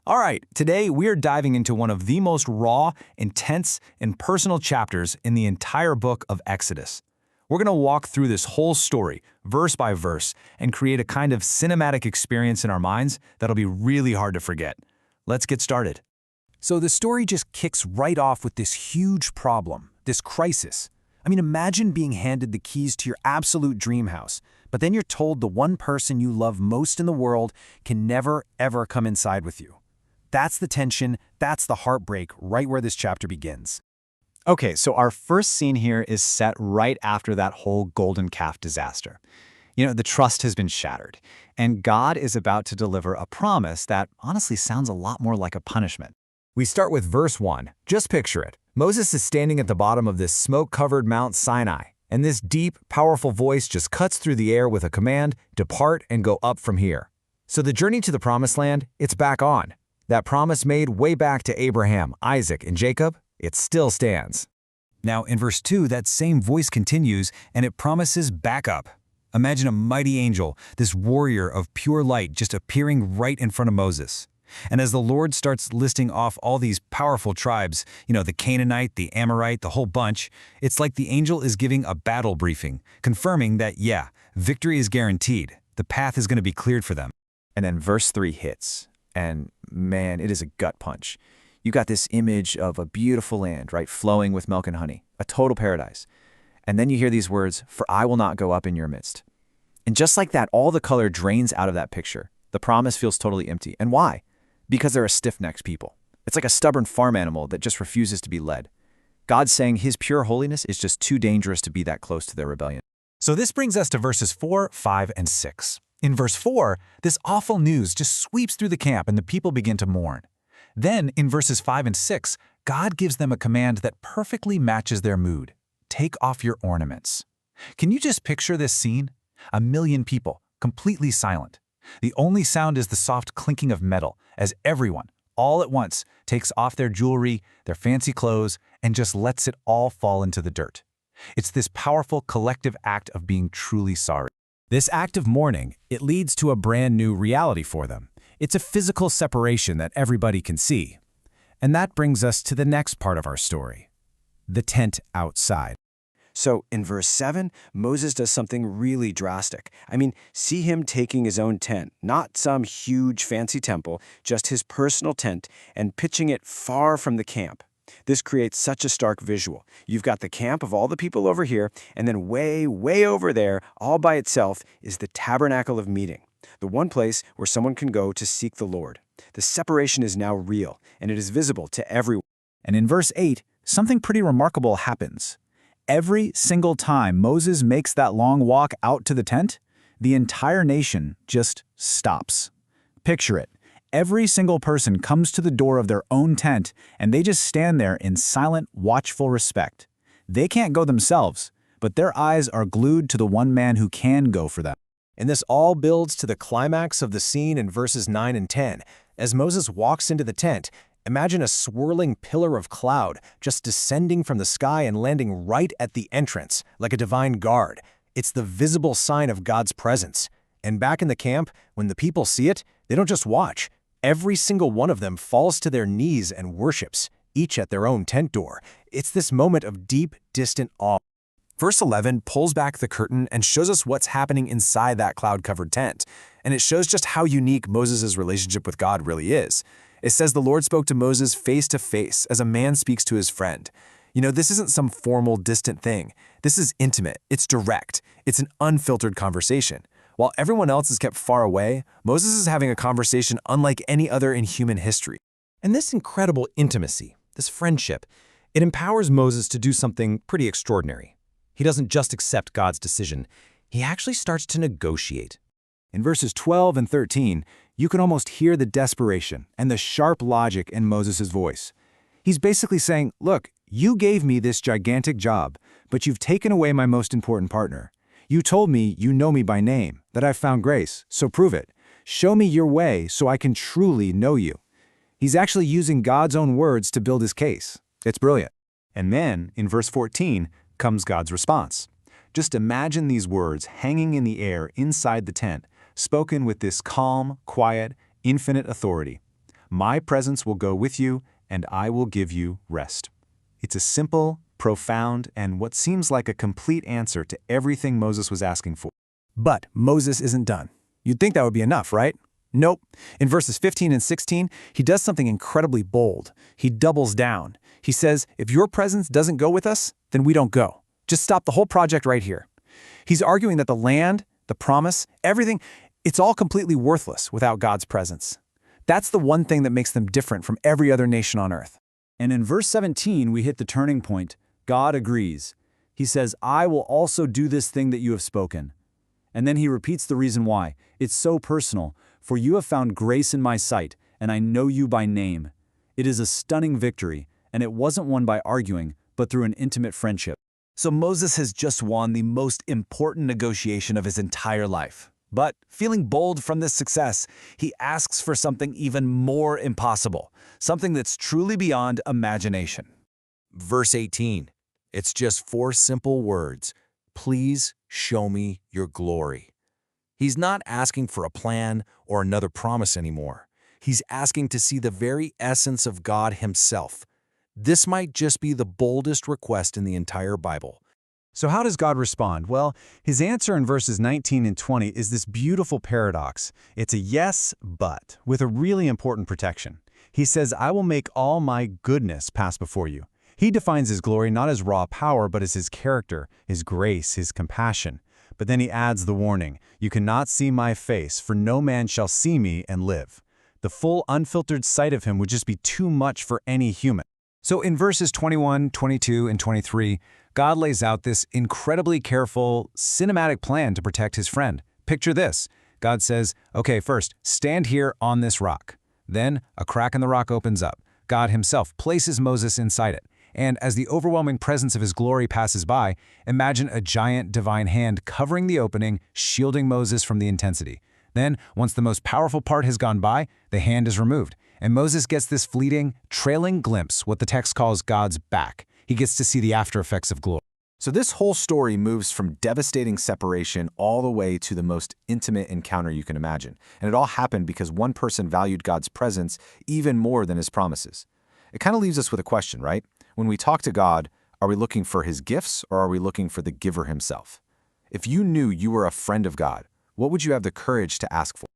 All right, today we are diving into one of the most raw, intense, and personal chapters in the entire book of Exodus. We're going to walk through this whole story, verse by verse, and create a kind of cinematic experience in our minds that'll be really hard to forget. Let's get started. So the story just kicks right off with this huge problem, this crisis. I mean, imagine being handed the keys to your absolute dream house, but then you're told the one person you love most in the world can never, ever come inside with you. That's the tension, that's the heartbreak, right where this chapter begins. Okay, so our first scene here is set right after that whole golden calf disaster. The trust has been shattered, and God is about to deliver a promise that honestly sounds a lot more like a punishment. We start with verse 1. Just picture it. Moses is standing at the bottom of this smoke-covered Mount Sinai, and this deep, powerful voice just cuts through the air with a command, depart and go up from here. So the journey to the promised land, it's back on. That promise made way back to Abraham, Isaac, and Jacob, it still stands. Now, in verse 2, that same voice continues, and it promises backup. Imagine a mighty angel, this warrior of pure light, just appearing right in front of Moses. And as the Lord starts listing off all these powerful tribes, the Canaanite, the Amorite, the whole bunch, it's like the angel is giving a battle briefing, confirming that, victory is guaranteed. The path is going to be cleared for them. And then verse 3 hits. And man, it is a gut punch. You got this image of a beautiful land, right, flowing with milk and honey, a total paradise. And then you hear these words, for I will not go up in your midst. And just like that, all the color drains out of that picture. The promise feels totally empty. And why? Because they're a stiff-necked people. It's like a stubborn farm animal that just refuses to be led. God's saying his pure holiness is just too dangerous to be that close to their rebellion. So this brings us to verses 4, 5, and 6. In verse 4, this awful news just sweeps through the camp and the people begin to mourn. Then, in verses 5 and 6, God gives them a command that perfectly matches their mood. Take off your ornaments. Can you just picture this scene? 1 million people, completely silent. The only sound is the soft clinking of metal as everyone, all at once, takes off their jewelry, their fancy clothes, and just lets it all fall into the dirt. It's this powerful collective act of being truly sorry. This act of mourning, it leads to a brand new reality for them. It's a physical separation that everybody can see. And that brings us to the next part of our story, the tent outside. So in verse 7, Moses does something really drastic. See him taking his own tent, not some huge fancy temple, just his personal tent, and pitching it far from the camp. This creates such a stark visual. You've got the camp of all the people over here, and then way, way over there, all by itself, is the tabernacle of meeting, the one place where someone can go to seek the Lord. The separation is now real, and it is visible to everyone. And in verse 8, something pretty remarkable happens. Every single time Moses makes that long walk out to the tent, the entire nation just stops. Picture it. Every single person comes to the door of their own tent, and they just stand there in silent, watchful respect. They can't go themselves, but their eyes are glued to the one man who can go for them. And this all builds to the climax of the scene in verses 9 and 10. As Moses walks into the tent, imagine a swirling pillar of cloud just descending from the sky and landing right at the entrance, like a divine guard. It's the visible sign of God's presence. And back in the camp, when the people see it, they don't just watch. Every single one of them falls to their knees and worships, each at their own tent door. It's this moment of deep, distant awe. Verse 11 pulls back the curtain and shows us what's happening inside that cloud-covered tent. And it shows just how unique Moses' relationship with God really is. It says the Lord spoke to Moses face to face as a man speaks to his friend. This isn't some formal, distant thing. This is intimate. It's direct. It's an unfiltered conversation. While everyone else is kept far away, Moses is having a conversation unlike any other in human history. And this incredible intimacy, this friendship, it empowers Moses to do something pretty extraordinary. He doesn't just accept God's decision. He actually starts to negotiate. In verses 12 and 13, you can almost hear the desperation and the sharp logic in Moses' voice. He's basically saying, look, you gave me this gigantic job, but you've taken away my most important partner. You told me you know me by name, that I've found grace, so prove it. Show me your way so I can truly know you. He's actually using God's own words to build his case. It's brilliant. And then, in verse 14, comes God's response. Just imagine these words hanging in the air inside the tent, spoken with this calm, quiet, infinite authority. My presence will go with you, and I will give you rest. It's a simple, profound, and what seems like a complete answer to everything Moses was asking for. But Moses isn't done. You'd think that would be enough, right? Nope. In verses 15 and 16, he does something incredibly bold. He doubles down. He says, if your presence doesn't go with us, then we don't go. Just stop the whole project right here. He's arguing that the land, the promise, everything, it's all completely worthless without God's presence. That's the one thing that makes them different from every other nation on earth. And in verse 17, we hit the turning point. God agrees. He says, I will also do this thing that you have spoken. And then he repeats the reason why. It's so personal. For you have found grace in my sight, and I know you by name. It is a stunning victory, and it wasn't won by arguing, but through an intimate friendship. So Moses has just won the most important negotiation of his entire life. But feeling bold from this success, he asks for something even more impossible, something that's truly beyond imagination. Verse 18. It's just 4 simple words. Please show me your glory. He's not asking for a plan or another promise anymore. He's asking to see the very essence of God himself. This might just be the boldest request in the entire Bible. So how does God respond? Well, his answer in verses 19 and 20 is this beautiful paradox. It's a yes, but, with a really important protection. He says, I will make all my goodness pass before you. He defines his glory not as raw power, but as his character, his grace, his compassion. But then he adds the warning, you cannot see my face, for no man shall see me and live. The full, unfiltered sight of him would just be too much for any human. So in verses 21, 22, and 23, God lays out this incredibly careful, cinematic plan to protect his friend. Picture this. God says, okay, first, stand here on this rock. Then a crack in the rock opens up. God himself places Moses inside it. And as the overwhelming presence of his glory passes by, imagine a giant divine hand covering the opening, shielding Moses from the intensity. Then, once the most powerful part has gone by, the hand is removed, and Moses gets this fleeting, trailing glimpse, what the text calls God's back. He gets to see the after effects of glory. So this whole story moves from devastating separation all the way to the most intimate encounter you can imagine. And it all happened because one person valued God's presence even more than his promises. It kind of leaves us with a question, right? When we talk to God, are we looking for his gifts or are we looking for the giver himself? If you knew you were a friend of God, what would you have the courage to ask for?